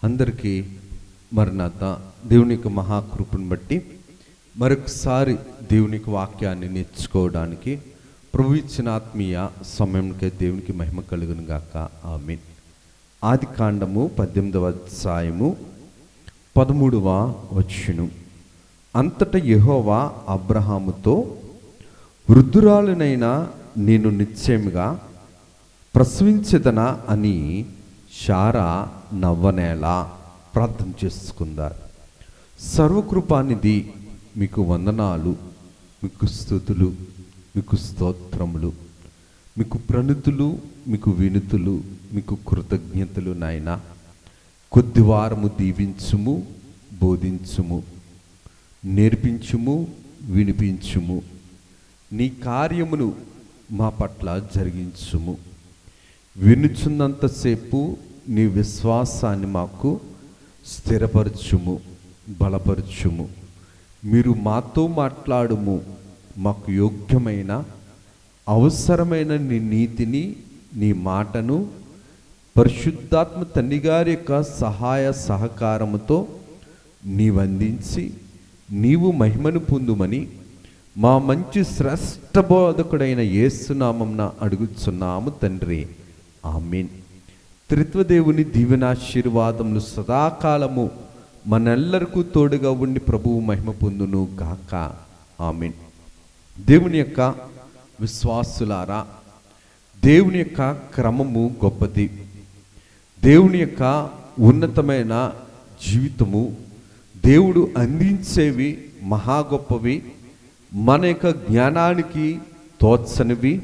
అందరికీ మరణాత. దేవుని యొక్క మహాకృపను బట్టి మరొకసారి దేవుని యొక్క వాక్యాన్ని నేర్చుకోవడానికి ప్రభు ఇచ్చిన ఆత్మీయ సమయంకే దేవునికి మహిమ కలుగును గాక. ఆమేన్. ఆది కాండము 18వ అధ్యాయము 13వ వచనం. అంతటా యెహోవా అబ్రహాముతో, వృద్ధురాలునైన నేను నిశ్చయముగా ప్రసవించెదనా అని శారా నవ్వనేలా ప్రార్థన చేసుకుందారు. సర్వకృపానిధి మీకు వందనాలు, మీకు స్తుతులు, మీకు స్తోత్రములు, మీకు ప్రణుతులు, మీకు వినుతులు, మీకు కృతజ్ఞతలు నాయన. కొద్ది వారము దీవించుము, బోధించుము, నేర్పించుము, వినిపించుము. నీ కార్యమును మా పట్ల జరిగించుము. వినుచున్నంతసేపు నీ విశ్వాసాన్ని మాకు స్థిరపరచుము, బలపరచుము. మీరు మాతో మాట్లాడుము. మాకు యోగ్యమైన అవసరమైన నీ నీతిని, నీ మాటను పరిశుద్ధాత్మ తండ్రి గారి యొక్క సహాయ సహకారముతో నీవందించి నీవు మహిమను పొందుమని మా మంచి శ్రేష్ఠ బోధకుడైన యేసునామమున అడుగుచున్నాము తండ్రి. ఆమేన్. త్రిత్వదేవుని దీవెనాశీర్వాదములు సదాకాలము మనెల్లరికూ తోడుగా ఉండి ప్రభువు మహిమ పొందును గాక. ఆమేన్. దేవుని యొక్క విశ్వాసులారా, దేవుని యొక్క క్రమము గొప్పది. దేవుని యొక్క ఉన్నతమైన జీవితము, దేవుడు అందించేవి మహా గొప్పవి. మన యొక్క జ్ఞానానికి తోచనివి,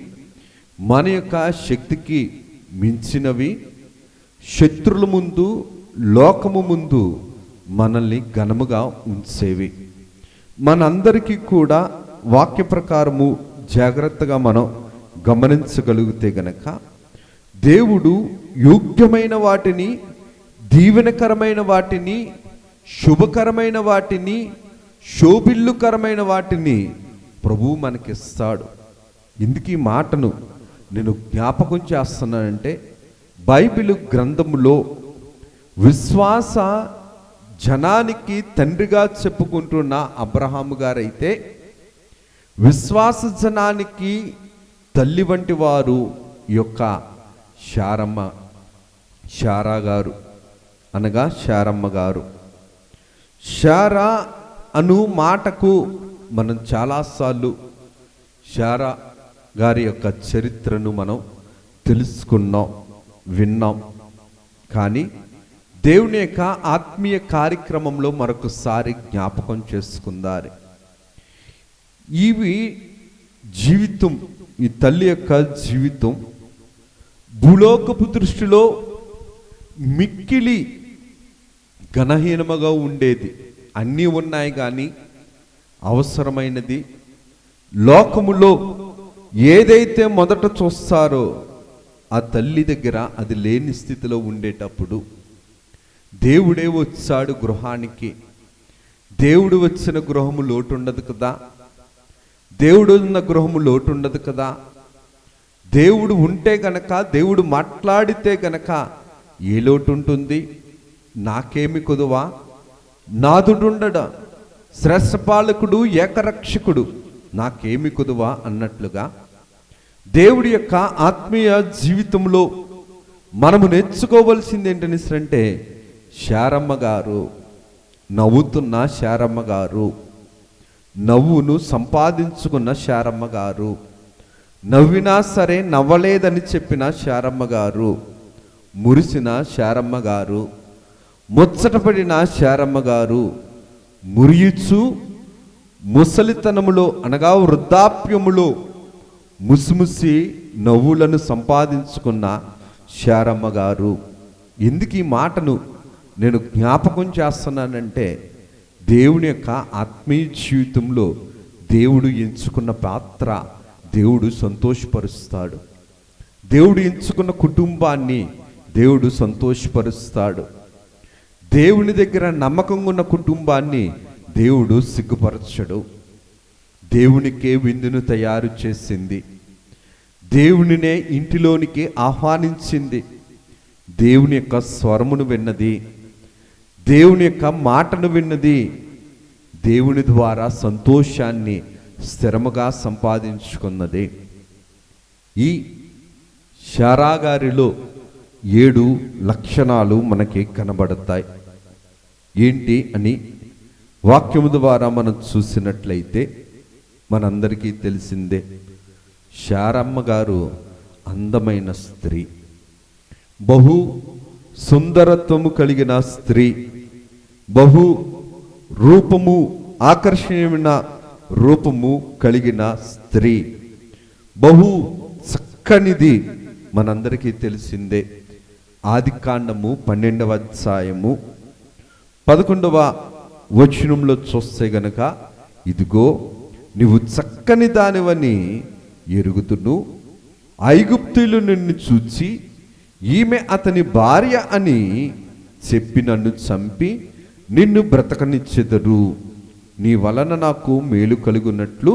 మన యొక్క శక్తికి మించినవి. శత్రుల ముందు, లోకము ముందు మనల్ని ఘనముగా ఉంచేవి. మనందరికీ కూడా వాక్య ప్రకారము జాగ్రత్తగా మనం గమనించగలిగితే గనక దేవుడు యోగ్యమైన వాటిని, దీవెనకరమైన వాటిని, శుభకరమైన వాటిని, శోభిల్లుకరమైన వాటిని ప్రభువు మనకిస్తాడు. ఎందుకు ఈ మాటను నేను జ్ఞాపకం చేస్తున్నానంటే, బైబిల్ గ్రంథములో విశ్వాస జనానికి తండ్రిగా చెప్పుకుంటున్న అబ్రహాము గారైతే, విశ్వాస జనానికి తల్లి వంటి వారు యొక్క శారా గారు, అనగా శారమ్మ గారు. శారా అను మాటకు మనం చాలాసార్లు శారా గారి యొక్క చరిత్రను మనం తెలుసుకున్నాం, విన్నాం. కానీ దేవుని యొక్క ఆత్మీయ కార్యక్రమంలో మరొకసారి జ్ఞాపకం చేసుకుందారు. ఇవి జీవితం, ఈ తల్లి యొక్క జీవితం భూలోకపు దృష్టిలో మిక్కిలి ఘనహీనముగా ఉండేది. అన్నీ ఉన్నాయి కానీ అవసరమైనది లోకములో ఏదైతే మొదట చూస్తారో ఆ తల్లి దగ్గర అది లేని స్థితిలో ఉండేటప్పుడు దేవుడే వచ్చాడు గృహానికి. దేవుడు వచ్చిన గృహము లోటు ఉండదు కదా, దేవుడు ఉన్న గృహము లోటు ఉండదు కదా. దేవుడు ఉంటే గనక, దేవుడు మాట్లాడితే గనక ఏ లోటు ఉంటుంది? నాకేమి కొదువా, నాదుడుండడా, శ్రేష్ఠపాలకుడు, ఏకరక్షకుడు, నాకేమి కొదువా అన్నట్లుగా దేవుడి యొక్క ఆత్మీయ జీవితంలో మనము నేర్చుకోవలసింది ఏంటంటే, శారమ్మ గారు, నవ్వుతున్న శారమ్మ గారు, నవ్వును సంపాదించుకున్న శారమ్మ గారు, నవ్వినా సరే నవ్వలేదని చెప్పిన శారమ్మ గారు, మురిసిన శారమ్మ గారు, ముచ్చటపడిన శారమ్మ గారు, మురియుచు ముసలితనములో అనగా వృద్ధాప్యములో ముసిముసి నవ్వులను సంపాదించుకున్న శారమ్మ గారు. ఎందుకు ఈ మాటను నేను జ్ఞాపకం చేస్తున్నానంటే, దేవుని యొక్క ఆత్మీయ జీవితంలో దేవుడు ఎంచుకున్న పాత్ర దేవుడు సంతోషపరుస్తాడు. దేవుడు ఎంచుకున్న కుటుంబాన్ని దేవుడు సంతోషపరుస్తాడు. దేవుని దగ్గర నమ్మకంగా ఉన్న కుటుంబాన్ని దేవుడు సిగ్గుపరచడు. దేవునికే విందును తయారు చేసింది, దేవునినే ఇంటిలోనికి ఆహ్వానించింది, దేవుని యొక్క స్వరమును విన్నది, దేవుని యొక్క మాటను విన్నది దేవుని ద్వారా సంతోషాన్ని స్థిరముగా సంపాదించుకున్నది. ఈ శారా గారిలో 7 లక్షణాలు మనకి కనబడతాయి. ఏంటి అని వాక్యము ద్వారా మనం చూసినట్లయితే మనందరికీ తెలిసిందే. శారమ్మ గారు అందమైన స్త్రీ, బహు సుందరత్వము కలిగిన స్త్రీ, బహు రూపము ఆకర్షణీయమైన రూపము కలిగిన స్త్రీ, బహు చక్కనిది మనందరికీ తెలిసిందే. ఆదికాండము 12వ అధ్యాయము 11వ వచనంలో చూస్తే గనక, ఇదిగో నీవు చక్కని దానివని ఎరుగుదును, ఐగుప్తీయులు నిన్ను చూచి ఈమె అతని భార్య అని చెప్పి నన్ను చంపి నిన్ను బ్రతకనిచ్చెదరు. నీ వలన నాకు మేలు కలుగునట్లు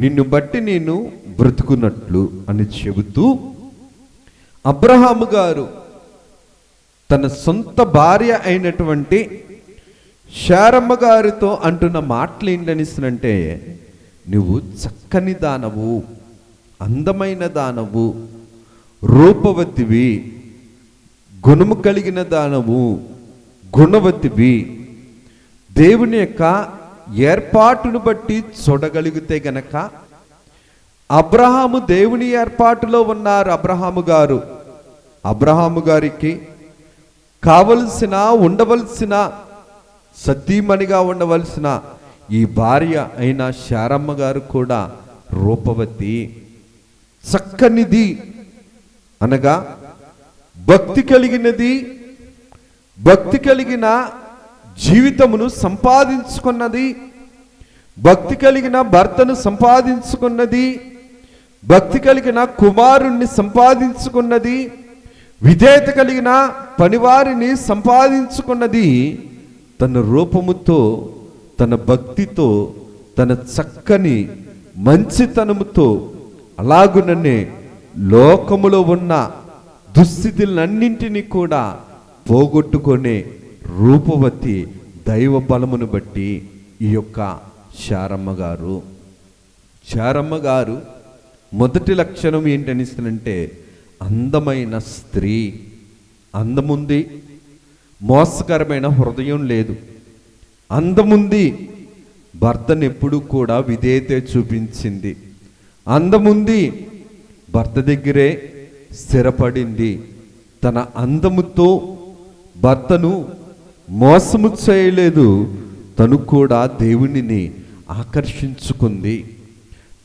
నిన్ను బట్టి నేను బ్రతుకున్నట్లు అని చెబుతూ అబ్రహాము గారు తన సొంత భార్య అయినటువంటి శారమ్మ గారితో అంటున్న మాటలు ఏంటనిస్తున్నంటే, నువ్వు చక్కని దానవు, అందమైన దానవు, రూపవతివి, గుణము కలిగిన దానవు, గుణవతివి. దేవుని యొక్క ఏర్పాటును బట్టి చూడగలిగితే గనక, అబ్రహాము దేవుని ఏర్పాటులో ఉన్నారు. అబ్రహాము గారికి కావలసిన ఉండవలసిన సతీమణిగా ఉండవలసిన ఈ భార్య అయిన శారమ్మ గారు కూడా రూపవతి, చక్కనిది, అనగా భక్తి కలిగినది, భక్తి కలిగిన జీవితమును సంపాదించుకున్నది, భక్తి కలిగిన భర్తను సంపాదించుకున్నది, భక్తి కలిగిన కుమారుణ్ణి సంపాదించుకున్నది, విధేయత కలిగిన పనివారిని సంపాదించుకున్నది. తన రూపముతో, తన భక్తితో, తన చక్కని మంచితనముతో, అలాగుననే లోకములో ఉన్న దుస్థితులన్నింటినీ కూడా పోగొట్టుకునే రూపవతి దైవ బలమును బట్టి ఈ యొక్క శారమ్మ గారు మొదటి లక్షణం ఏంటనిస్తుందంటే, అందమైన స్త్రీ. అందముంది, మోసకరమైన హృదయం లేదు. అందముంది, భర్తను ఎప్పుడు కూడా విధేయత చూపించింది. అందముంది, భర్త దగ్గరే స్థిరపడింది. తన అందముతో భర్తను మోసము చేయలేదు, తను కూడా దేవునిని ఆకర్షించుకుంది.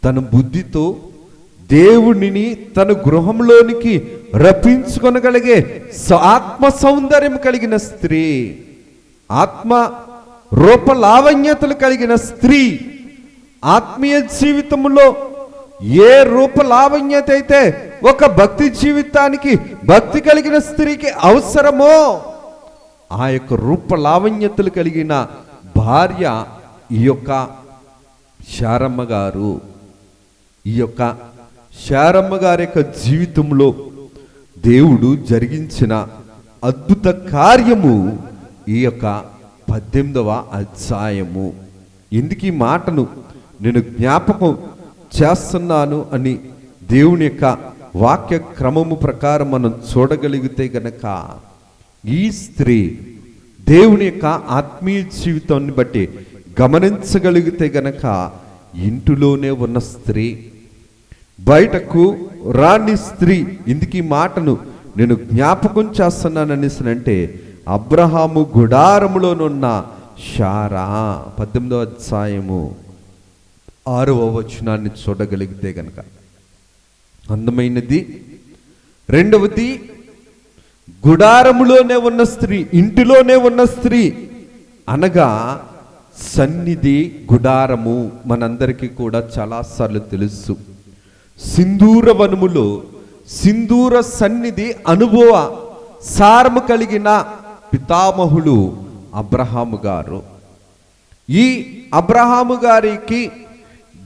తన బుద్ధితో దేవునిని తన గృహంలోనికి రప్పించుకొనగలిగే ఆత్మ సౌందర్యం కలిగిన స్త్రీ, ఆత్మ రూప లావణ్యతలు కలిగిన స్త్రీ. ఆత్మీయ జీవితంలో ఏ రూప లావణ్యత అయితే ఒక భక్తి జీవితానికి, భక్తి కలిగిన స్త్రీకి అవసరమో, ఆ యొక్క రూప లావణ్యతలు కలిగిన భార్య ఈ యొక్క శారమ్మ గారు. ఈ యొక్క శారమ్మ గారి యొక్క జీవితంలో దేవుడు జరిగించిన అద్భుత కార్యము ఈ యొక్క 18వ అధ్యాయము. ఎందుకు ఈ మాటను నేను జ్ఞాపకం చేస్తున్నాను అని దేవుని యొక్క వాక్య క్రమము ప్రకారం మనం చూడగలిగితే గనక, ఈ స్త్రీ దేవుని యొక్క ఆత్మీయ జీవితాన్ని బట్టి గమనించగలిగితే గనక, ఇంటిలోనే ఉన్న స్త్రీ, బయటకు రాని స్త్రీ. ఇందుకు ఈ మాటను నేను జ్ఞాపకం చేస్తున్నాననిసనంటే, అబ్రహాము గుడారములోనున్న శారా 18వ అధ్యాయము 6వ వచనాన్ని చూడగలిగితే గనక, అందమైనది. రెండవది, గుడారములోనే ఉన్న స్త్రీ, ఇంటిలోనే ఉన్న స్త్రీ అనగా సన్నిధి, గుడారము మనందరికీ కూడా చాలాసార్లు తెలుసు. సింధూర వనములో సింధూర సన్నిధి అనుభవ సారము కలిగిన పితామహులు అబ్రహాము గారు. ఈ అబ్రహాము గారికి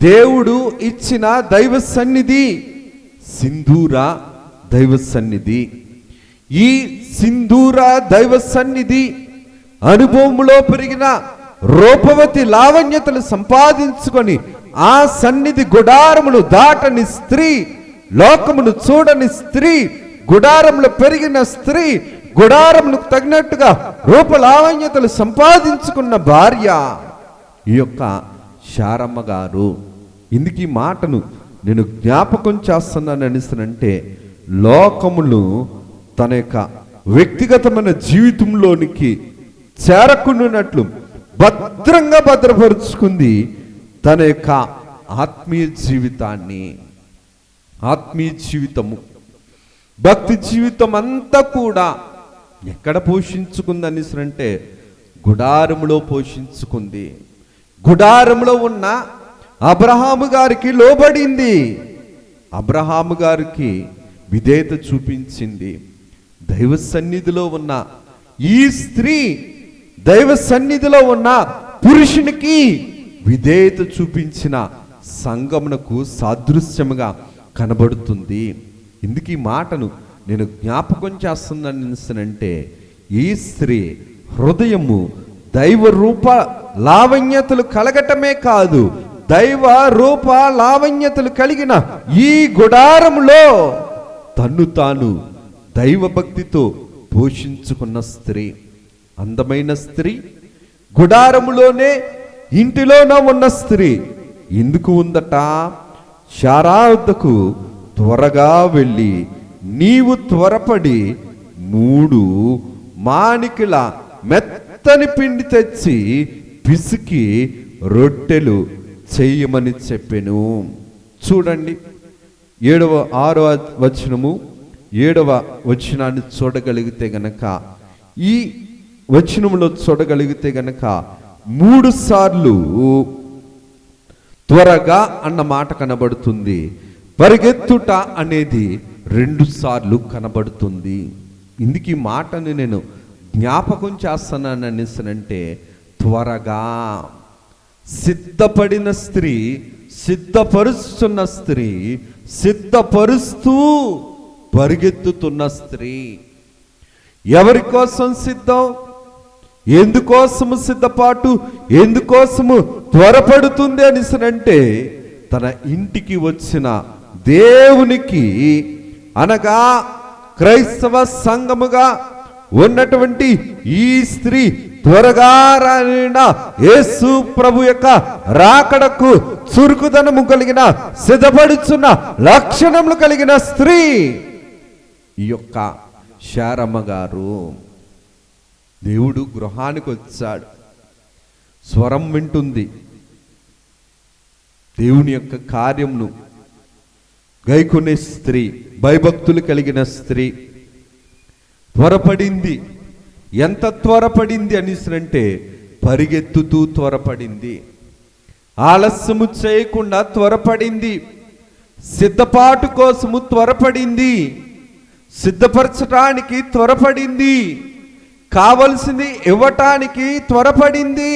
దేవుడు ఇచ్చిన దైవ సన్నిధి సింధూర దైవ సన్నిధి. ఈ సింధూర దైవ సన్నిధి అనుభవంలో పెరిగిన రూపవతి లావణ్యతలు సంపాదించుకొని ఆ సన్నిధి గుడారమును దాటని స్త్రీ, లోకమును చూడని స్త్రీ, గుడారములో పెరిగిన స్త్రీ, గుడారమును తగినట్టుగా రూప లావణ్యతలు సంపాదించుకున్న భార్య ఈ యొక్క శారమ్మ గారు. ఇందుకు ఈ మాటను నేను జ్ఞాపకం చేస్తున్నాను అనిస్తానంటే, లోకమును తన యొక్క వ్యక్తిగతమైన జీవితంలోనికి చేరకుండానట్లు భద్రంగా భద్రపరుచుకుంది తన యొక్క ఆత్మీయ జీవితాన్ని. ఆత్మీయ జీవితము, భక్తి జీవితం అంతా కూడా ఎక్కడ పోషించుకుంది అంటే గుడారములో పోషించుకుంది. గుడారములో ఉన్న అబ్రహాము గారికి లోబడింది, అబ్రహాము గారికి విధేయత చూపించింది. దైవ సన్నిధిలో ఉన్న ఈ స్త్రీ దైవ సన్నిధిలో ఉన్న పురుషునికి విధేయత చూపించిన సంగమునకు సాదృశ్యముగా కనబడుతుంది. ఇందుకు ఈ మాటను నేను జ్ఞాపకం చేస్తున్నానంటే, ఈ స్త్రీ హృదయము దైవ రూప లావణ్యతలు కలగటమే కాదు, దైవ రూప లావణ్యతలు కలిగిన ఈ గుడారములో తన్ను తాను దైవ భక్తితో పోషించుకున్న స్త్రీ, అందమైన స్త్రీ, గుడారములోనే ఇంటిలోనే ఉన్న స్త్రీ. ఎందుకు ఉందట? శారా వద్దకు త్వరగా వెళ్ళి నీవు త్వరపడి 3 మాణికల మెత్తని పిండి తెచ్చి పిసికి రొట్టెలు చెయ్యమని చెప్పెను. చూడండి, 6వ వచనము 7వ వచనాన్ని చూడగలిగితే గనక, ఈ వచనములో చూడగలిగితే గనక 3 సార్లు త్వరగా అన్న మాట కనబడుతుంది, పరిగెత్తుట అనేది 2 సార్లు కనబడుతుంది. ఇందుకు ఈ మాటని నేను జ్ఞాపకం చేస్తున్నాను అనేసనంటే, త్వరగా సిద్ధపడిన స్త్రీ, సిద్ధపరుస్తున్న స్త్రీ, సిద్ధపరుస్తూ పరిగెత్తుతున్న స్త్రీ. ఎవరి కోసం సిద్ధం? ఎందుకోసము సిద్ధపాటు, ఎందుకోసము త్వరపడుతుంది అనిసనంటే, తన ఇంటికి వచ్చిన దేవునికి, అనగా క్రైస్తవ సంఘముగా ఉన్నటువంటి ఈ స్త్రీ త్వరగా రానిన యేసు ప్రభు యొక్క రాకడకు చురుకుదనము కలిగిన, సిద్ధపడుచున్న లక్షణములు కలిగిన స్త్రీ ఈ యొక్క శారమ్మ గారు. దేవుడు గృహానికి వచ్చాడు, స్వరం వింటుంది, దేవుని యొక్క కార్యమును గైకొనే స్త్రీ, భయభక్తులు కలిగిన స్త్రీ త్వరపడింది. ఎంత త్వరపడింది అనేసంటే, పరిగెత్తుతూ త్వరపడింది, ఆలస్యము చేయకుండా త్వరపడింది, సిద్ధపాటు కోసము త్వరపడింది, సిద్ధపరచటానికి త్వరపడింది, కావలసింది ఇవ్వటానికి త్వరపడింది,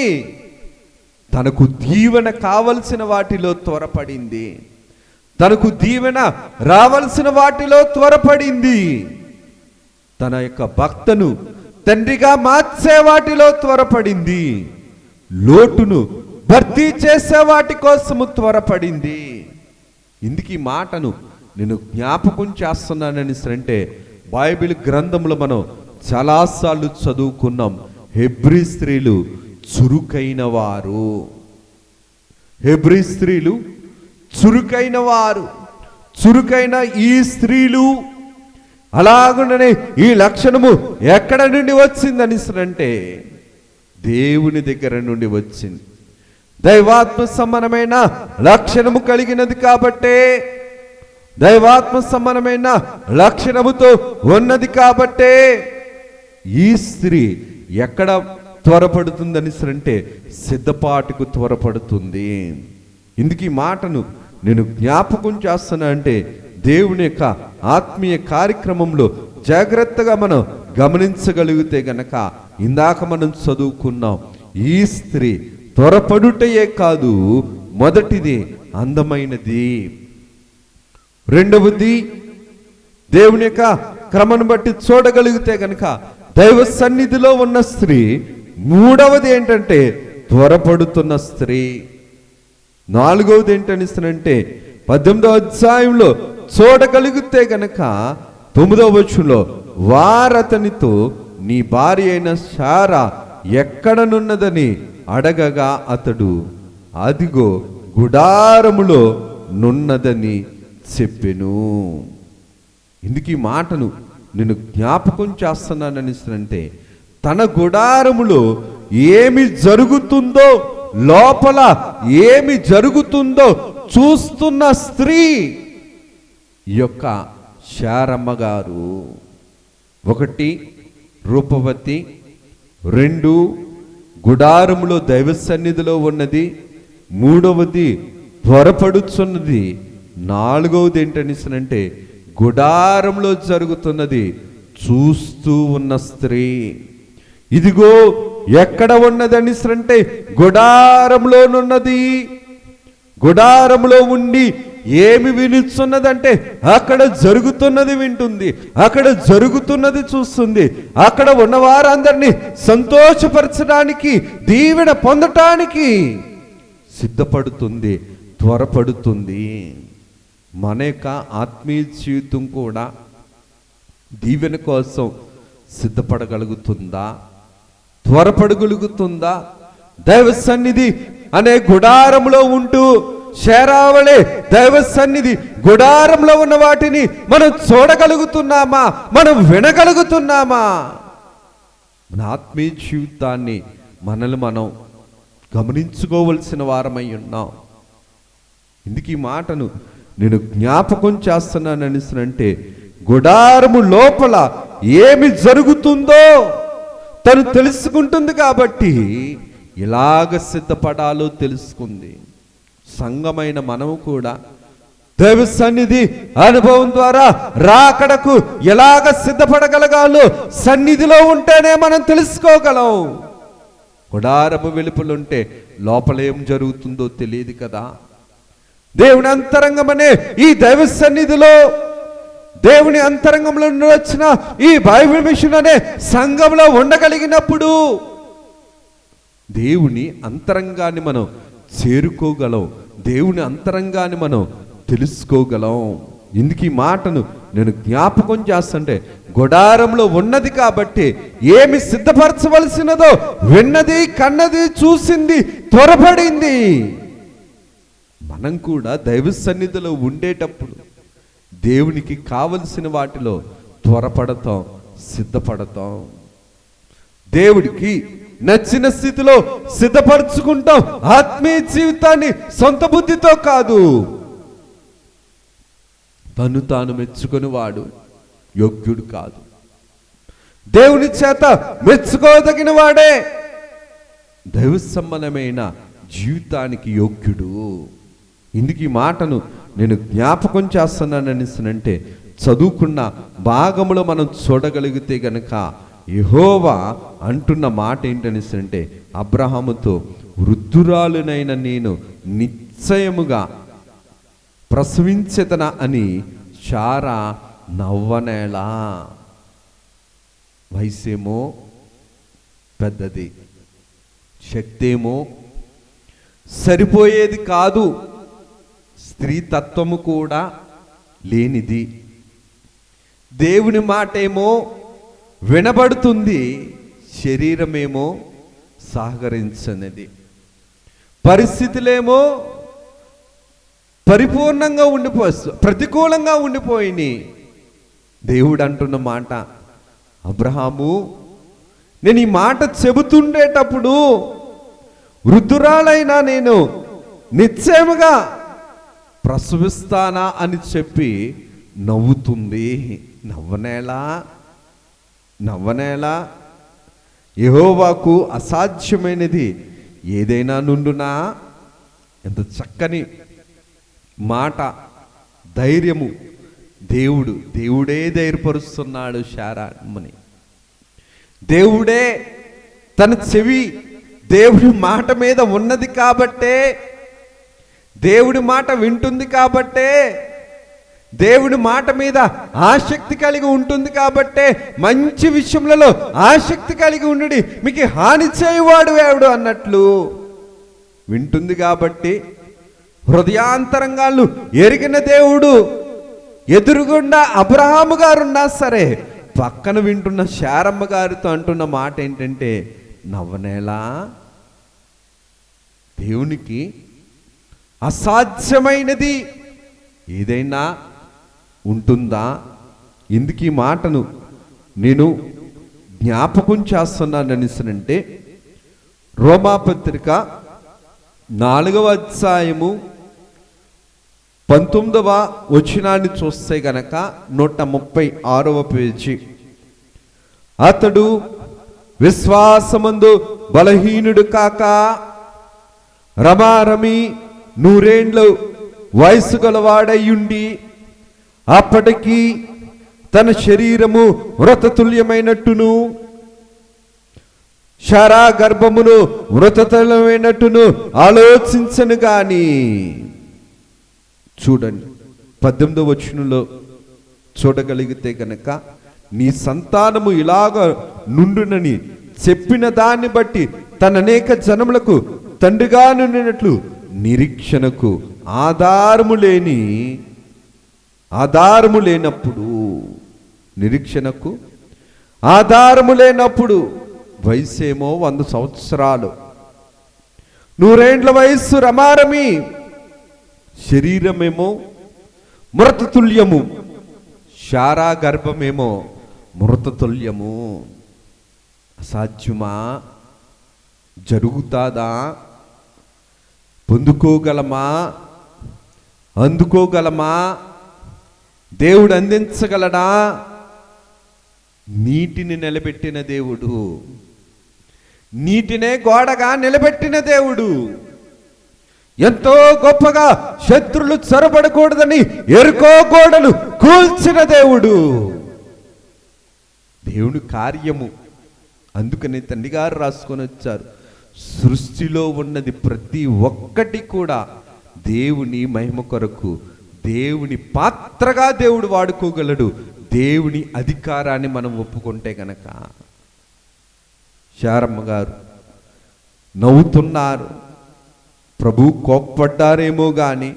తనకు దీవెన కావలసిన వాటిలో త్వరపడింది, తనకు దీవెన రావలసిన వాటిలో త్వరపడింది, తన యొక్క భక్తను తండ్రిగా మార్చే వాటిలో త్వరపడింది, లోటును భర్తీ చేసే వాటి కోసము త్వరపడింది. ఇందుకు ఈ మాటను నేను జ్ఞాపకం చేస్తున్నానని అంటే, బైబిల్ గ్రంథంలో మనం చాలాసార్లు చదువుకున్నాం. హెబ్రీ స్త్రీలు చురుకైన వారు, హెబ్రీ స్త్రీలు చురుకైన వారు. చురుకైన ఈ స్త్రీలు అలాగుండనే ఈ లక్షణము ఎక్కడ నుండి వచ్చిందని అంటే, దేవుని దగ్గర నుండి వచ్చింది. దైవాత్మ సమానమైన లక్షణము కలిగినది కాబట్టే, దైవాత్మ సమానమైన లక్షణముతో ఉన్నది కాబట్టే ఈ స్త్రీ ఎక్కడ త్వరపడుతుందని అంటే, సిద్ధపాటుకు త్వరపడుతుంది. ఇందుకు ఈ మాటను నేను జ్ఞాపకం చేస్తున్నా అంటే, దేవుని యొక్క ఆత్మీయ కార్యక్రమంలో జాగ్రత్తగా మనం గమనించగలిగితే గనక, ఇందాక మనం చదువుకున్నాం, ఈ స్త్రీ త్వరపడుటయే కాదు, మొదటిది అందమైనది, రెండవది దేవుని యొక్క క్రమను బట్టి చూడగలిగితే గనక, దైవ సన్నిధిలో ఉన్న స్త్రీ మూడవది ఏంటంటే త్వరపడుతున్న స్త్రీ. నాలుగవది ఏంటనిస్తానంటే 18వ అధ్యాయంలో చూడగలిగితే గనక 9వ వచనంలో వారతనితో నీ భార్య అయిన శారా ఎక్కడనున్నదని అడగగా అతడు అదిగో గుడారములో నున్నదని చెప్పెను. ఇందుకు ఈ మాటను నేను జ్ఞాపకం చేస్తున్నానంటే తన గుడారములో ఏమి జరుగుతుందో, లోపల ఏమి జరుగుతుందో చూస్తున్న స్త్రీ ఈ యొక్క శారమ్మ గారు. 1 రూపవతి, 2 గుడారములో దైవ సన్నిధిలో ఉన్నది, 3వది త్వరపడుచున్నది, 4వది ఏంటనిసనంటే గుడారంలో జరుగుతున్నది చూస్తూ ఉన్న స్త్రీ. ఇదిగో ఎక్కడ ఉన్నదనిసరంటే గుడారంలోనున్నది. గుడారంలో ఉండి ఏమి వినుచున్నదంటే అక్కడ జరుగుతున్నది వింటుంది, అక్కడ జరుగుతున్నది చూస్తుంది, అక్కడ ఉన్న వారందరినీ సంతోషపరచడానికి, దీవెన పొందటానికి సిద్ధపడుతుంది, త్వరపడుతుంది. మన యొక్క ఆత్మీయ జీవితం కూడా దీవెన కోసం సిద్ధపడగలుగుతుందా, త్వరపడగలుగుతుందా? దైవ సన్నిధి అనే గుడారంలో ఉంటూ శారావళే దైవ సన్నిధి గుడారంలో ఉన్న వాటిని మనం చూడగలుగుతున్నామా, మనం వినగలుగుతున్నామా? మన ఆత్మీయ జీవితాన్ని మనల్ని మనం గమనించుకోవలసిన వారమై ఉన్నాం. ఇందుకు ఈ మాటను నేను జ్ఞాపకం చేస్తున్నానంటే గుడారము లోపల ఏమి జరుగుతుందో తను తెలుసుకుంటుంది కాబట్టి ఎలాగ సిద్ధపడాలో తెలుసుకుంది. సంఘమైన మనము కూడా దైవ సన్నిధి అనుభవం ద్వారా రాకడకు ఎలాగ సిద్ధపడగలగాలో సన్నిధిలో ఉంటేనే మనం తెలుసుకోగలం. గుడారపు వెలుపలుంటే లోపల ఏం జరుగుతుందో తెలియదు కదా. దేవుని అంతరంగమనే ఈ దైవ సన్నిధిలో, దేవుని అంతరంగంలో వచ్చిన ఈ బైబిల్ మిషన్ అనే సంఘంలో ఉండగలిగినప్పుడు దేవుని అంతరంగాన్ని మనం చేరుకోగలం, దేవుని అంతరంగాన్ని మనం తెలుసుకోగలం. ఇందుకు ఈ మాటను నేను జ్ఞాపకం చేస్తుంటే గుడారంలో ఉన్నది కాబట్టి ఏమి సిద్ధపరచవలసినదో విన్నది, కన్నది, చూసింది, త్వరపడింది. మనం కూడా దైవ సన్నిధిలో ఉండేటప్పుడు దేవునికి కావలసిన వాటిలో త్వరపడతాం, సిద్ధపడతాం. దేవుడికి నచ్చిన స్థితిలో సిద్ధపరచుకుంటాం. ఆత్మీయ జీవితాన్ని సొంత బుద్ధితో కాదు, తను తాను మెచ్చుకొని వాడు యోగ్యుడు కాదు. దేవుని చేత మెచ్చుకోదగిన వాడే దైవ సంబంధమైన జీవితానికి యోగ్యుడు. ఇందుకు ఈ మాటను నేను జ్ఞాపకం చేస్తున్నానంటే చదువుకున్న భాగంలో మనం చూడగలిగితే గనక యెహోవా అంటున్న మాట ఏంటనిసంటే అబ్రహాముతో వృద్ధురాలునైన నేను నిశ్చయముగా ప్రసవించెదన అని శారా నవ్వనేలా. వయసేమో పెద్దది, శక్తేమో సరిపోయేది కాదు, స్త్రీ తత్వము కూడా లేనిది. దేవుని మాటేమో వినబడుతుంది, శరీరమేమో సహకరించనిది. పరిస్థితులేమో పరిపూర్ణంగా ప్రతికూలంగా ఉండిపోయినాయి. దేవుడు అంటున్న మాట, అబ్రహాము నేను ఈ మాట చెబుతుండేటప్పుడు వృద్ధురాలైనా నేను నిశ్చయముగా ప్రసవిస్తానా అని చెప్పి నవ్వుతుంది. నవ్వనేలా యెహోవాకు అసాధ్యమైనది ఏదైనా నుండునా. ఎంత చక్కని మాట, ధైర్యము. దేవుడే ధైర్యపరుస్తున్నాడు శారాని. దేవుడే తన చెవి దేవుడి మాట మీద ఉన్నది కాబట్టే, దేవుడి మాట వింటుంది కాబట్టే దేవుని మాట మీద ఆసక్తి కలిగి ఉంటుంది కాబట్టే మంచి విషయములలో ఆసక్తి కలిగి ఉండి మీకు హాని చేయువాడు ఎవడు అన్నట్లు వింటుంది కాబట్టి హృదయాంతరంగాలు ఎరిగిన దేవుడు ఎదురుగుండా అబ్రహాము గారున్నా సరే పక్కన వింటున్న శారమ్మ గారితో అంటున్న మాట ఏంటంటే, నవ్వనేలా దేవునికి అసాధ్యమైనది ఏదైనా ఉంటుందా? ఎందుకు ఈ మాటను నేను జ్ఞాపకం చేస్తున్నానంటే, రోమాపత్రిక 4వ అధ్యాయము 19వ వచనాన్ని చూస్తే గనక 136వ పేజీ. అతడు విశ్వాసమందు బలహీనుడు కాక రమారమి 100 ఏండ్లు వయసు గలవాడయ్యుండి అప్పటికి తన శరీరము మృతతుల్యమైనట్టును శారా గర్భమును మృతతుల్యమైనట్టును ఆలోచించను గాని. చూడండి 18వ వచనంలో చూడగలిగితే కనుక, నీ సంతానము ఇలాగ నుండునని చెప్పిన దాన్ని బట్టి తన అనేక జనములకు తండ్రిగా నుండినట్లు నిరీక్షణకు ఆధారము లేనప్పుడు నిరీక్షణకు ఆధారము లేనప్పుడు వయసేమో 100 సంవత్సరాలు, 100 ఏండ్ల వయస్సు రమారమి, శరీరమేమో మృతతుల్యము, శారా గర్భమేమో మృతతుల్యము. అసాధ్యమా? జరుగుతాదా? పొందుకోగలమా? అందుకోగలమా? దేవుడు అందించగలడా? నీటిని నిలబెట్టిన దేవుడు, నీటినే గోడగా నిలబెట్టిన దేవుడు, ఎంతో గొప్పగా శత్రులు చొరబడకూడదని ఎరుకో గోడలు కూల్చిన దేవుడు. దేవుని కార్యము. అందుకని తండ్రి గారు రాసుకొని వచ్చారు, సృష్టిలో ఉన్నది ప్రతి ఒక్కటి కూడా దేవుని మహిమ కొరకు, దేవుని పాత్రగా దేవుడు వాడుకోగలడు. దేవుని అధికారాన్ని మనం ఒప్పుకుంటే గనక. శారమ్మ గారు నవ్వుతున్నారు, ప్రభు కోప్పడ్డారేమో కానీ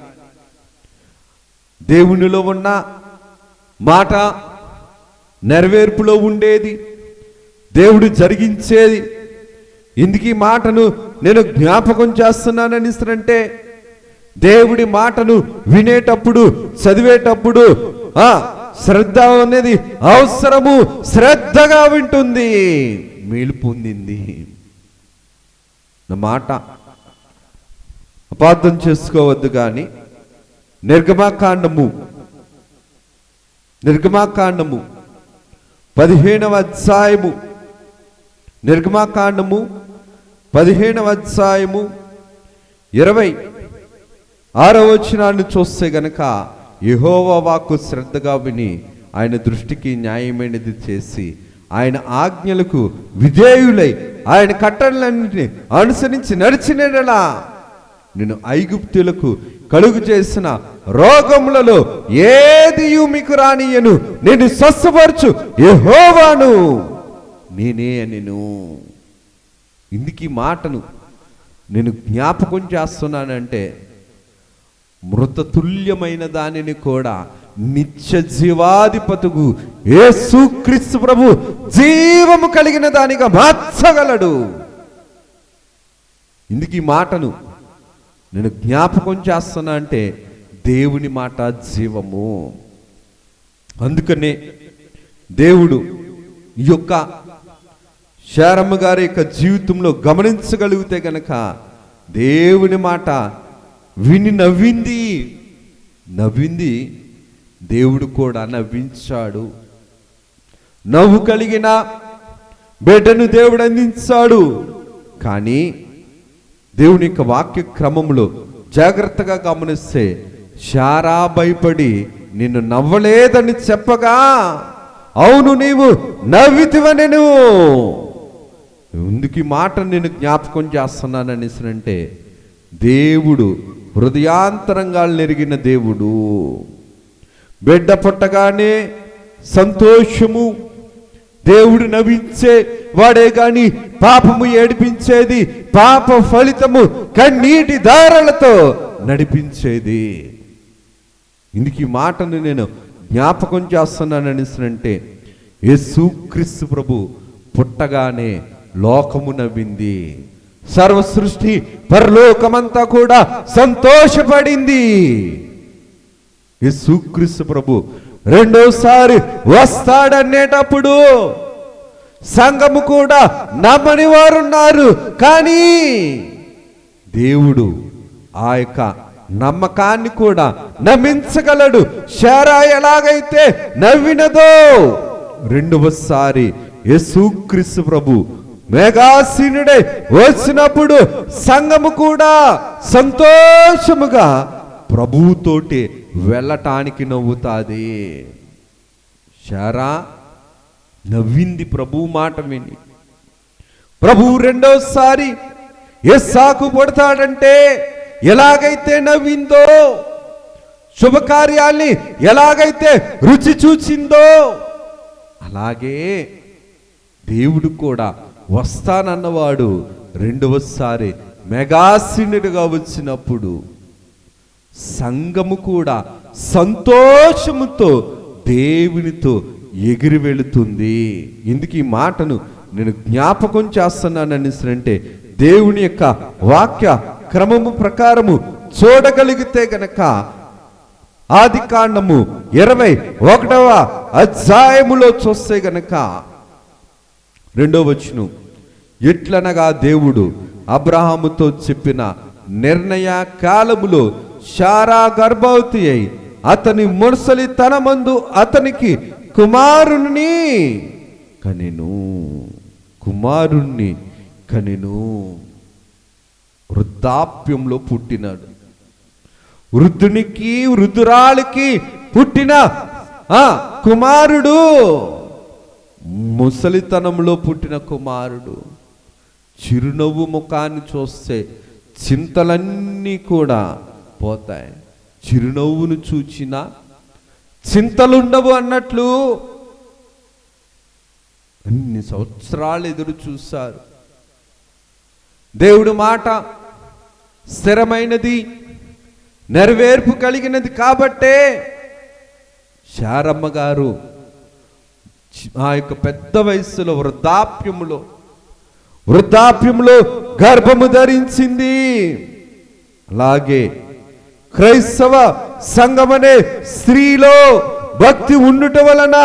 దేవునిలో ఉన్న మాట నెరవేర్పులో ఉండేది, దేవుడు జరిగించేది. ఎందుకు ఈ మాటను నేను జ్ఞాపకం చేస్తున్నానని అంటే, దేవుడి మాటను వినేటప్పుడు చదివేటప్పుడు శ్రద్ధ అనేది అవసరము. శ్రద్ధగా వింటుంది, మేలు పొందింది. నా మాట అపార్థం చేసుకోవద్దు కానీ నిర్గమాకాండము 15వ అధ్యాయము, నిర్గమాకాండము 15వ అధ్యాయము 26వ వచనాన్ని చూస్తే గనక, యెహోవా వాక్కు శ్రద్ధగా విని ఆయన దృష్టికి న్యాయమైనది చేసి ఆయన ఆజ్ఞలకు విధేయులై ఆయన కట్టడలన్నింటినీ అనుసరించి నడిచినలా నేను ఐగుప్తులకు కలుగు చేసిన రోగములలో ఏదియు మీకు రానియను, నేను స్వస్థపరచు యెహోవాను నేనే అనెను. ఇందుకు ఈ మాటను నేను జ్ఞాపకం చేస్తున్నానంటే, మృతతుల్యమైన దానిని కూడా నిత్య జీవాధిపతుగు యేసుక్రీస్తు ప్రభు జీవము కలిగిన దానిగా మార్చగలడు. ఇందుకు ఈ మాటను నేను జ్ఞాపకం చేస్తున్నా అంటే, దేవుని మాట జీవము. అందుకనే దేవుడు ఈ యొక్క శారమ్మ గారి యొక్క జీవితంలో గమనించగలిగితే గనక, దేవుని మాట విని నవ్వింది, దేవుడు కూడా నవ్వించాడు. నవ్వు కలిగిన బిడ్డను దేవుడు అందించాడు. కానీ దేవుని యొక్క వాక్య క్రమంలో జాగ్రత్తగా గమనిస్తే, శారా భయపడి నిన్ను నవ్వలేదని చెప్పగా, అవును నీవు నవ్వితివనెను. ఎందుకు ఈ మాట నేను జ్ఞాపకం చేస్తున్నానని అంటే, దేవుడు హృదయాంతరంగాలు నెరిగిన దేవుడు. బిడ్డ పుట్టగానే సంతోషము, దేవుడు నవ్వించే వాడే గాని పాపము ఏడిపించేది, పాప ఫలితము కన్నీటి దారలతో నడిపించేది. ఇందుకు ఈ మాటను నేను జ్ఞాపకం చేస్తున్నాను అనేసినంటే, యేసుక్రీస్తు ప్రభు పుట్టగానే లోకము నవ్వింది, సర్వ సృష్టి పరలోకమంతా కూడా సంతోషపడింది. యేసుక్రీస్తు ప్రభు రెండోసారి వస్తాడనేటప్పుడు సంఘము కూడా నమ్మని వారున్నారు. కానీ దేవుడు ఆ యొక్క నమ్మకాన్ని కూడా నమ్మించగలడు. శారా ఎలాగైతే నవ్వినదో, రెండవసారి యేసుక్రీస్తు ప్రభు మేఘాసీనుడై వచ్చినప్పుడు సంఘము కూడా సంతోషముగా ప్రభువుతోటి వెళ్ళటానికి నవ్వుతాది. శారా నవ్వింది ప్రభు మాట విని. ప్రభు రెండోసారి ఇస్సాకు పుడతాడంటే ఎలాగైతే నవ్విందో, శుభకార్యాల్ని ఎలాగైతే రుచి చూచిందో, అలాగే దేవుడు కూడా వస్తానన్నవాడు రెండవసారి మెగాసీనుడిగా వచ్చినప్పుడు సంఘము కూడా సంతోషముతో దేవునితో ఎగిరి వెళుతుంది. ఇందుకు ఈ మాటను నేను జ్ఞాపకం చేస్తున్నానంటే, దేవుని యొక్క వాక్య క్రమము ప్రకారము చూడగలిగితే గనక ఆదికాండము 21వ అధ్యాయములో చూస్తే గనక 2వ వచనం, ఎట్లనగా దేవుడు అబ్రహాముతో చెప్పిన నిర్ణయ కాలములో శారా గర్భవతి అయి అతని ముసలితనమందు అతనికి కుమారుణ్ణి కనెను. వృద్ధాప్యంలో పుట్టినాడు. వృద్ధునికి వృద్ధురాలికి పుట్టిన కుమారుడు, ముసలితనంలో పుట్టిన కుమారుడు. చిరునవ్వు ముఖాన్ని చూస్తే చింతలన్నీ కూడా పోతాయి. చిరునవ్వును చూచినా చింతలుండవు అన్నట్లు అన్ని సంవత్సరాలు ఎదురు చూశారు. దేవుడు మాట స్థిరమైనది, నెరవేర్పు కలిగినది కాబట్టే శారమ్మ గారు ఆ యొక్క పెద్ద వయస్సులో వృద్ధాప్యములో గర్భము ధరించింది. అలాగే క్రైస్తవ సంఘమనే స్త్రీలో భక్తి ఉండుట వలన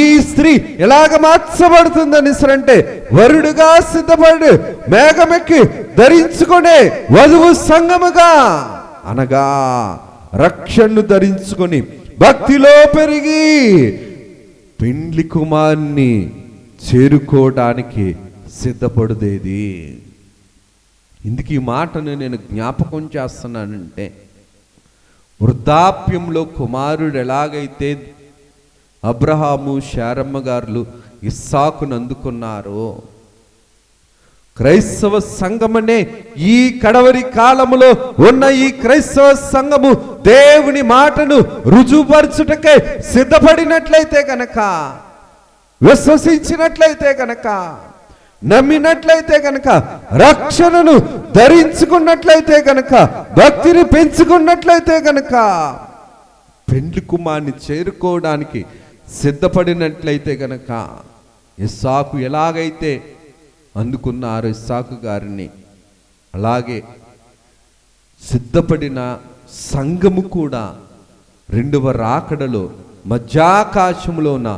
ఈ స్త్రీ ఎలాగ మార్చబడుతుందని అంటే, వరుడుగా సిద్ధపడి మేఘమెక్కి ధరించుకునే వధువు సంఘముగా, అనగా రక్షణను ధరించుకొని భక్తిలో పెరిగి పెండ్లి కుమార్ని చేరుకోవడానికి సిద్ధపడుదేది. ఇందుకు ఈ మాటను నేను జ్ఞాపకం చేస్తున్నానంటే, వృద్ధాప్యంలో కుమారుడు ఎలాగైతే అబ్రహాము శారమ్మ గారు ఇస్సాకును అందుకున్నారో, క్రైస్తవ సంఘమనే ఈ కడవరి కాలములో ఉన్న ఈ క్రైస్తవ సంఘము దేవుని మాటను రుజువుపరచుటకే సిద్ధపడినట్లయితే గనక, విశ్వసించినట్లయితే గనక, నమ్మినట్లయితే గనక, రక్షణను ధరించుకున్నట్లయితే గనక, భక్తిని పెంచుకున్నట్లయితే గనక, పెండ్లి కుమార్ని చేరుకోవడానికి సిద్ధపడినట్లయితే గనక, ఇస్సాకు ఎలాగైతే అందుకున్నారు ఇస్సాకు గారిని, అలాగే సిద్ధపడిన సంఘము కూడా రెండవ రాకడలో మధ్యాకాశంలో ఉన్న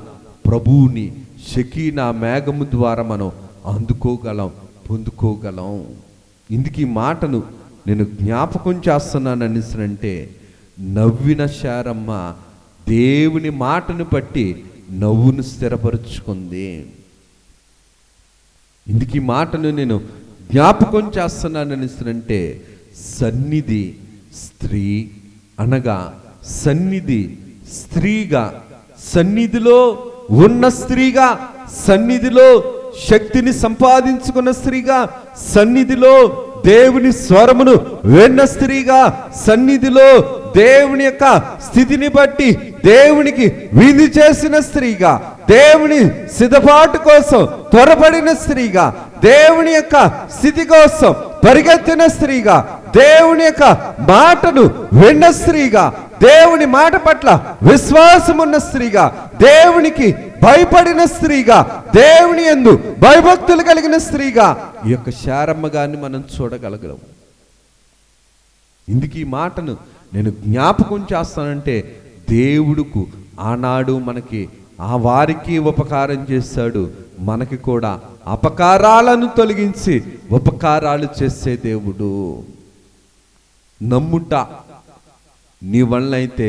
ప్రభువుని షకీనా మేఘము ద్వారా మనం అందుకోగలం, పొందుకోగలం. ఇందుకు ఈ మాటను నేను జ్ఞాపకం చేస్తున్నాను అంటే, నవ్విన శారమ్మ దేవుని మాటను బట్టి నవ్వును స్థిరపరుచుకుంది. ఇందుకు ఈ మాటను నేను జ్ఞాపకం చేస్తున్నాను అంటే, సన్నిధి స్త్రీ అనగా సన్నిధి స్త్రీగా, సన్నిధిలో ఉన్న స్త్రీగా, సన్నిధిలో శక్తిని సంపాదించుకున్న స్త్రీగా, సన్నిధిలో దేవుని స్వరమును విన్న స్త్రీగా, సన్నిధిలో దేవుని యొక్క స్థితిని బట్టి దేవునికి విందు చేసిన స్త్రీగా, దేవుని సిద్ధపాటు కోసం త్వరపడిన స్త్రీగా, దేవుని యొక్క స్థితి కోసం పరిగెత్తిన స్త్రీగా, దేవుని యొక్క మాటను విన్న స్త్రీగా, దేవుని మాట పట్ల విశ్వాసమున్న స్త్రీగా, దేవునికి భయపడిన స్త్రీగా, దేవుని యందు భయభక్తులు కలిగిన స్త్రీగా ఈ యొక్క శారమ్మ గారిని మనం చూడగలగలము. ఇందుకు ఈ మాటను నేను జ్ఞాపకం చేస్తానంటే, దేవుడుకు ఆనాడు మనకి ఆ వారికి ఉపకారం చేశాడు, మనకి కూడా అపకారాలను తొలగించి ఉపకారాలు చేసే దేవుడు. నమ్ముట నీ వలన అయితే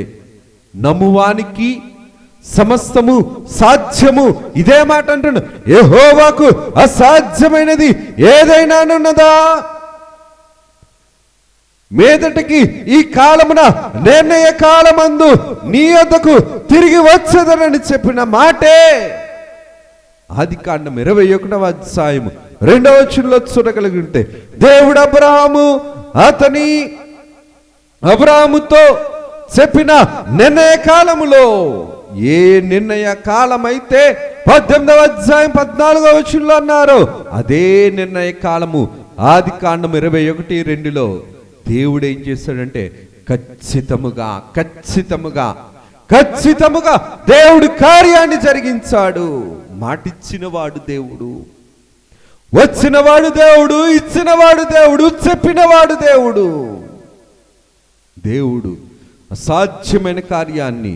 నమ్మువానికి సమస్తము సాధ్యము. ఇదే మాట అంటున్నాడు, యెహోవాకు అసాధ్యమైనది ఏదైనానున్నదా? మీదటికి ఈ కాలమున నిర్ణయ కాలమందు నీ యొద్దకు తిరిగి వచ్చేదనని చెప్పిన మాటే ఆదికాండం 21వ అధ్యాయము 2వ వచనంలో చూడగలిగితే, దేవుడు అబ్రాహాముతో చెప్పిన నిర్ణయ కాలములో, ఏ నిర్ణయ కాలమైతే 18వ అధ్యాయం 14వ వచనంలో అన్నారు, అదే నిర్ణయ కాలము ఆదికాండం 21:2లో దేవుడు ఏం చేశాడంటే ఖచ్చితముగా దేవుడు కార్యాన్ని జరిగించాడు. మాటిచ్చినవాడు దేవుడు, వచ్చినవాడు దేవుడు, ఇచ్చినవాడు దేవుడు, చెప్పినవాడు దేవుడు. దేవుడు అసాధ్యమైన కార్యాన్ని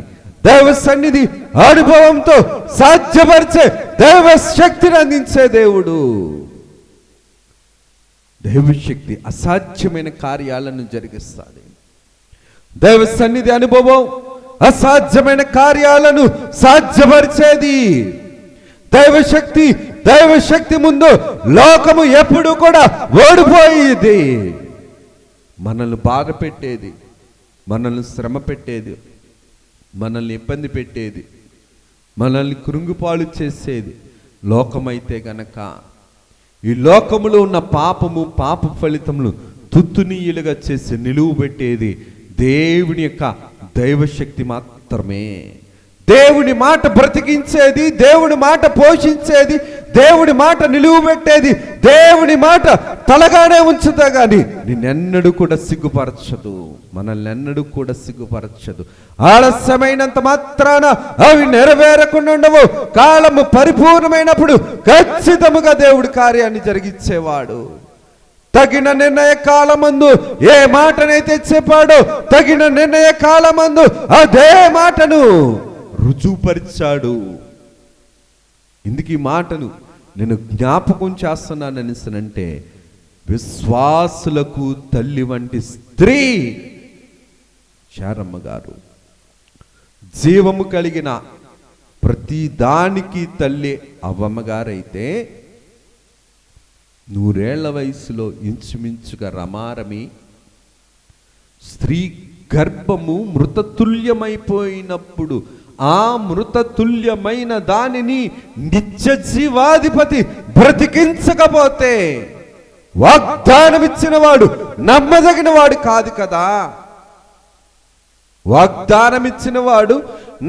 దైవ సన్నిధి అనుభవంతో సాధ్యపరిచే దైవ శక్తిని అందించే దేవుడు. దైవశక్తి అసాధ్యమైన కార్యాలను జరిగిస్తాడు. దైవ సన్నిధి అనుభవం అసాధ్యమైన కార్యాలను సాధ్యపరిచేది. దైవశక్తి ముందు లోకము ఎప్పుడు కూడా ఓడిపోయేది. మనల్ని బాధ పెట్టేది, మనల్ని శ్రమ పెట్టేది, మనల్ని ఇబ్బంది పెట్టేది, మనల్ని కృంగుపాలు చేసేది లోకమైతే గనక, ఈ లోకములో ఉన్న పాప ఫలితములు తుత్తునీయులుగా చేసి నిలువు పెట్టేది దేవుని యొక్క దైవశక్తి మాత్రమే. దేవుని మాట బ్రతికించేది, దేవుని మాట పోషించేది, దేవుని మాట నిలువు పెట్టేది, దేవుని మాట తలగానే ఉంచుతా గాని నిన్నెన్నడూ కూడా సిగ్గుపరచదు, మనల్ని ఎన్నడూ కూడా సిగ్గుపరచదు. ఆలస్యమైనంత మాత్రాన అవి నెరవేరకుండా ఉండవు. కాలము పరిపూర్ణమైనప్పుడు ఖచ్చితముగా దేవుడి కార్యాన్ని జరిగించేవాడు. తగిన నిర్ణయ కాలమందు ఏ మాటనైతే చెప్పాడో, తగిన నిర్ణయ కాలమందు అదే మాటను రుజువుపరిచాడు. ఇందుకు ఈ మాటను నేను జ్ఞాపకం చేస్తున్నానంటే, విశ్వాసులకు తల్లి వంటి స్త్రీ శారమ్మ గారు. జీవము కలిగిన ప్రతి దానికి తల్లి అవ్వమ్మ గారైతే, 100 ఏళ్ల వయసులో ఇంచుమించుగా రమారమి స్త్రీ గర్భము మృతతుల్యమైపోయినప్పుడు ఆ మృతతుల్యమైన దానిని నిత్య జీవాధిపతి బ్రతికించకపోతే వాగ్దానం ఇచ్చిన వాడు నమ్మదగిన వాడు కాదు కదా. వాగ్దానం ఇచ్చిన వాడు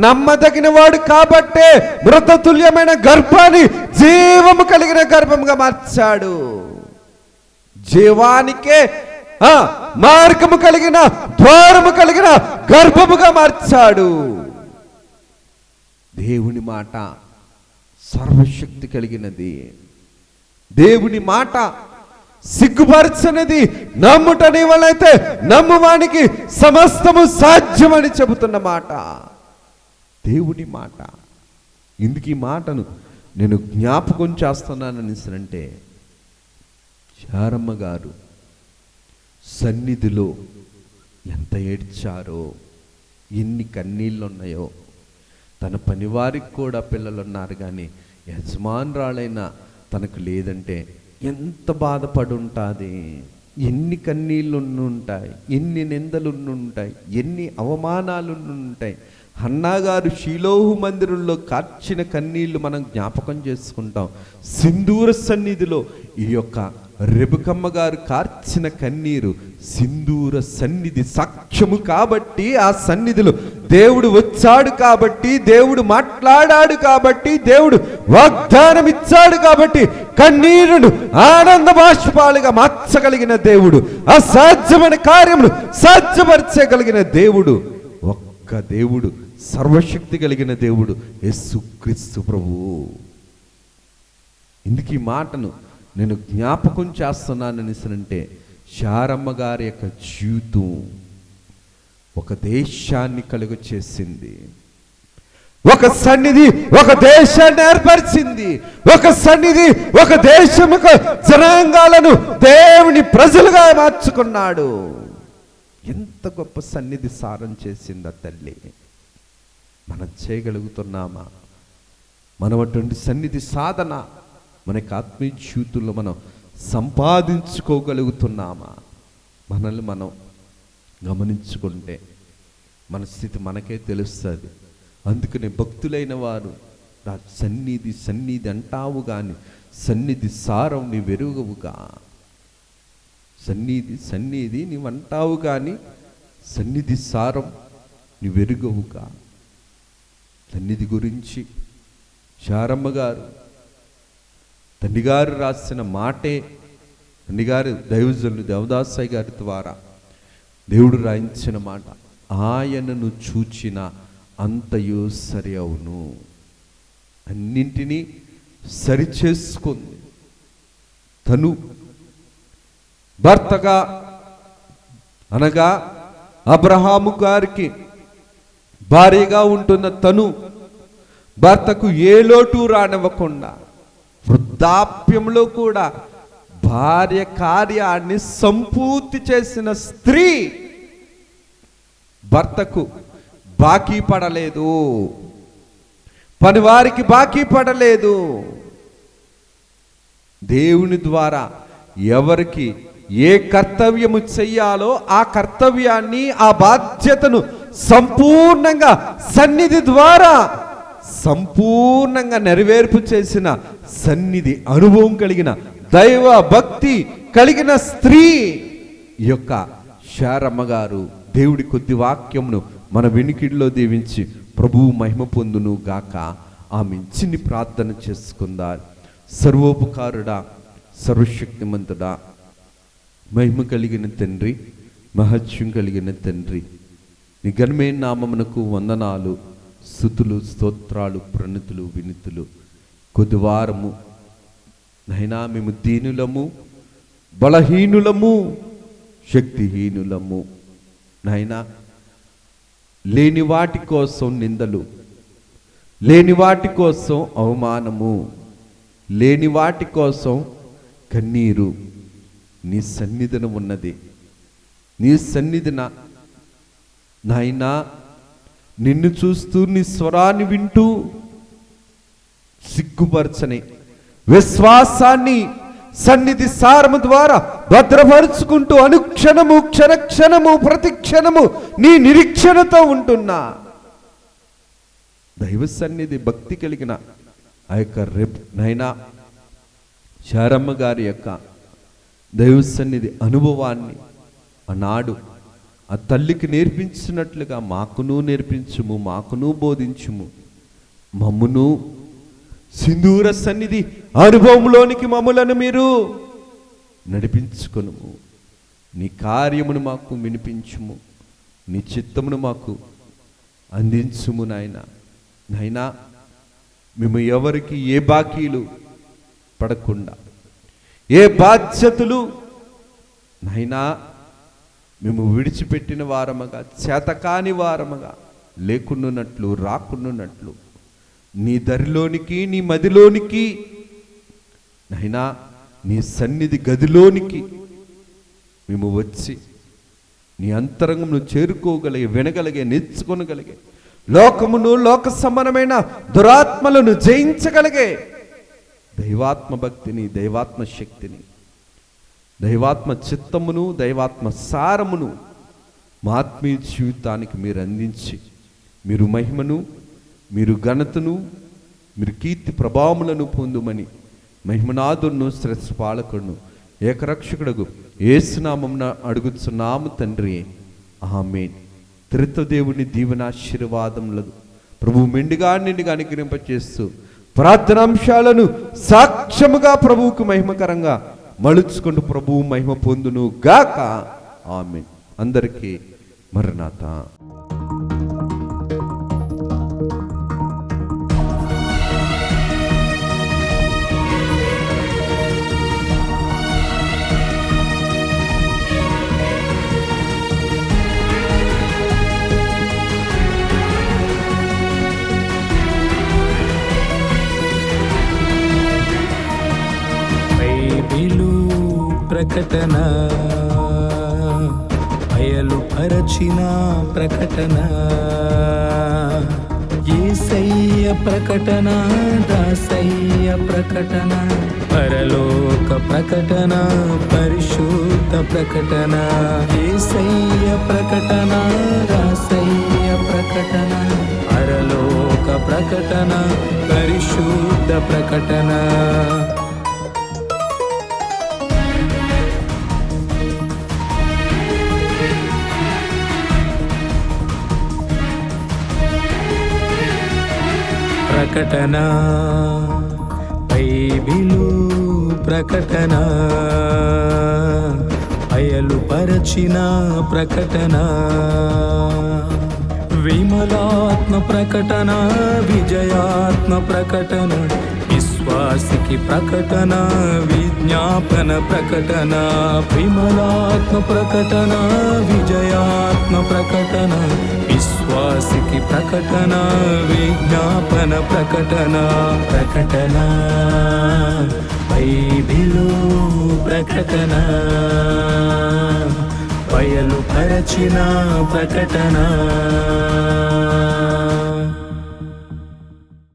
నమ్మదగిన వాడు కాబట్టే మృతతుల్యమైన గర్భాన్ని జీవము కలిగిన గర్భముగా మార్చాడు. జీవానికే మార్గము కలిగిన ద్వారము కలిగిన గర్భముగా మార్చాడు. దేవుని మాట సర్వశక్తి కలిగినది. దేవుని మాట సిగ్గుపరచనిది. నమ్ముట నీ వల్ల అయితే నమ్మువానికి సమస్తము సాధ్యమని చెబుతున్న మాట దేవుని మాట. ఇందుకు ఈ మాటను నేను జ్ఞాపకం చేస్తున్నానంటే, శారమ్మ గారు సన్నిధిలో ఎంత ఏడ్చారో, ఎన్ని కన్నీళ్ళు ఉన్నాయో. తన పనివారికి కూడా పిల్లలు ఉన్నారు కానీ యజమానురాలైన తనకు లేదంటే ఎంత బాధపడి ఉంటుంది. ఎన్ని కన్నీళ్ళు ఉంటాయి, ఎన్ని నిందలు ఉంటాయి, ఎన్ని అవమానాలు ఉంటాయి. హన్నా గారు షీలోహు మందిరంలో కార్చిన కన్నీళ్లు మనం జ్ఞాపకం చేసుకుంటాం. సింధూర సన్నిధిలో ఈ యొక్క రెబెకమ్మ గారు కార్చిన కన్నీరు సింధూర సన్నిధి సాక్ష్యము కాబట్టి ఆ సన్నిధిలో దేవుడు వచ్చాడు కాబట్టి, దేవుడు మాట్లాడాడు కాబట్టి, దేవుడు వాగ్దానం ఇచ్చాడు కాబట్టి కన్నీరును ఆనంద బాష్పాలుగా మార్చగలిగిన దేవుడు, అసాధ్యమైన కార్యములు సాధ్యపరచగలిగిన దేవుడు ఒక్క దేవుడు, సర్వశక్తి కలిగిన దేవుడు యేసుక్రీస్తు ప్రభువు. ఇందుకు ఈ మాటను నేను జ్ఞాపకం చేస్తున్నానంటే, శారమ్మ గారి యొక్క జీవితం ఒక దేశాన్ని కలుగ చేసింది. ఒక సన్నిధి ఒక దేశాన్ని ఏర్పరిచింది. ఒక సన్నిధి ఒక దేశముకు జనాంగాలను దేవుని ప్రజలుగా మార్చుకున్నాడు. ఎంత గొప్ప సన్నిధి సారం చేసింది ఆ తల్లి. మనం చేయగలుగుతున్నామా? మనం అటువంటి సన్నిధి సాధన మనకి ఆత్మీయ జీవితంలో మనం సంపాదించుకోగలుగుతున్నామా? మనల్ని మనం గమనించుకుంటే మన స్థితి మనకే తెలుస్తుంది. అందుకనే భక్తులైన వారు సన్నిధి సన్నిధి అంటావు కానీ సన్నిధి సారం నీ వెరుగవుగా. సన్నిధి సన్నిధి నీవంటావు కానీ సన్నిధి సారం నీ వెరుగవుగా. సన్నిధి గురించి శారమ్మ గారు తండ్రిగారు రాసిన మాటే, తండ్రిగారు దైవజనులు దేవదాసయ్య గారి ద్వారా దేవుడు రాయించిన మాట, ఆయనను చూచిన అంతయు సరి అవును. అన్నింటినీ సరిచేసుకుంది. తను భర్తగా అనగా అబ్రహాము గారికి భార్యగా ఉంటున్న తను భర్తకు ఏ లోటు రానివ్వకుండా వృద్ధాప్యంలో కూడా భార్య కార్యాన్ని సంపూర్తి చేసిన స్త్రీ భర్తకు బాకీ పడలేదు, పనివారికి బాకీ పడలేదు. దేవుని ద్వారా ఎవరికి ఏ కర్తవ్యము చెయ్యాలో ఆ కర్తవ్యాన్ని, ఆ బాధ్యతను సంపూర్ణంగా సన్నిధి ద్వారా సంపూర్ణంగా నెరవేర్పు చేసిన సన్నిధి అనుభవం కలిగిన దైవ భక్తి కలిగిన స్త్రీ ఈ యొక్క శారమ్మ గారు. దేవుడి కొద్ది వాక్యమును మన వెనుకిడిలో దీవించి ప్రభువు మహిమ పొందును గాక. ఆమె చిన్ని ప్రార్థన చేసుకుందా. సర్వోపకారుడా, సర్వశక్తిమంతుడా, మహిమ కలిగిన తండ్రి, మహత్యం కలిగిన తండ్రి, నీ ఘనమైన నామమునకు వందనాలు, స్తుతులు, స్తోత్రాలు, ప్రణతులు, వినుతులు. కొద్దివారము నైనా మేము దీనులము, బలహీనులము, శక్తిహీనులము నైనా. లేని వాటి కోసం నిందలు, లేని వాటి కోసం అవమానము, లేని వాటి కోసం కన్నీరు నీ సన్నిధిన ఉన్నది. నీ సన్నిధిన నాయనా నిన్ను చూస్తూ, నీ స్వరాన్ని వింటూ సిగ్గుపరచని విశ్వాసాన్ని సన్నిధి సారము ద్వారా భద్రపరుచుకుంటూ అనుక్షణము క్షణక్షణము ప్రతి క్షణము నీ నిరీక్షణతో ఉంటున్నా దైవ సన్నిధి భక్తి కలిగిన ఆ యొక్క నైనా శారమ్మ గారి యొక్క దైవ సన్నిధి అనుభవాన్ని ఆనాడు ఆ తల్లికి నేర్పించినట్లుగా మాకును నేర్పించుము, మాకును బోధించుము. మమ్మును సింధూర సన్నిధి అనుభవంలోనికి మమ్ములను మీరు నడిపించుకొనుము. నీ కార్యమును మాకు వినిపించుము, నీ చిత్తమును మాకు అందించుము నాయన. నాయనా మేము ఎవరికి ఏ బాకీలు పడకుండా, ఏ బాధ్యతలు నాయనా మేము విడిచిపెట్టిన వారముగా, చేతకాని వారముగా లేకుండానట్లు, రాకుండానట్లు నీ దరిలోనికి, నీ మదిలోనికి నాయనా నీ సన్నిధి గదిలోనికి మేము వచ్చి నీ అంతరంగమును చేరుకోగలిగే, వినగలిగే, నేర్చుకొనగలిగే, లోకమును, లోక సమానమైన దురాత్మలను జయించగలిగే దైవాత్మ భక్తిని, దైవాత్మ శక్తిని, దైవాత్మ చిత్తమును, దైవాత్మ సారమును మా ఆత్మీయ జీవితానికి మీరు అందించి, మీరు మహిమను, మీరు ఘనతను, మీరు కీర్తి ప్రభావములను పొందుమని మహిమనాథును, శ్రేష్ఠ పాలకుడును, ఏకరక్షకుడుగు యేసు నామమున అడుగుచున్నాము తండ్రి. ఆమేన్. త్రిత్వదేవుని దీవెనాశీర్వాదములను ప్రభు మెండుగా నిండుగా అనుగ్రహింపచేస్తూ ప్రార్థనాంశాలను సాక్ష్యముగా ప్రభువుకు మహిమకరంగా మలుచుకుంటూ ప్రభువు మహిమ పొందును గాక. ఆమేన్. అందరికీ మరణాతా. ప్రకటన బయలుపరచిన ప్రకటన, యేసయ్య ప్రకటన, దాసయ్య ప్రకటన, పరలోక ప్రకటన, పరిశుద్ధ ప్రకటన, యేసయ్య ప్రకటన, దాసయ్య ప్రకటన, పరలోక ప్రకటన, పరిశుద్ధ ప్రకటన. ప్రకటన బైబిలు ప్రకటన, బయలుపరచిన ప్రకటన, విమలాత్మ ప్రకటన, విజయాత్మ ప్రకటన, విశ్వాసికి ప్రకటన, విజ్ఞాపన ప్రకటన, విమలాత్మ ప్రకటన, విజయాత్మ ప్రకటన, విశ్వాసికి ప్రకటన, విజ్ఞాపన ప్రకటన. ప్రకటన బైబిలు ప్రకటన, బయలుపరచిన ప్రకటన.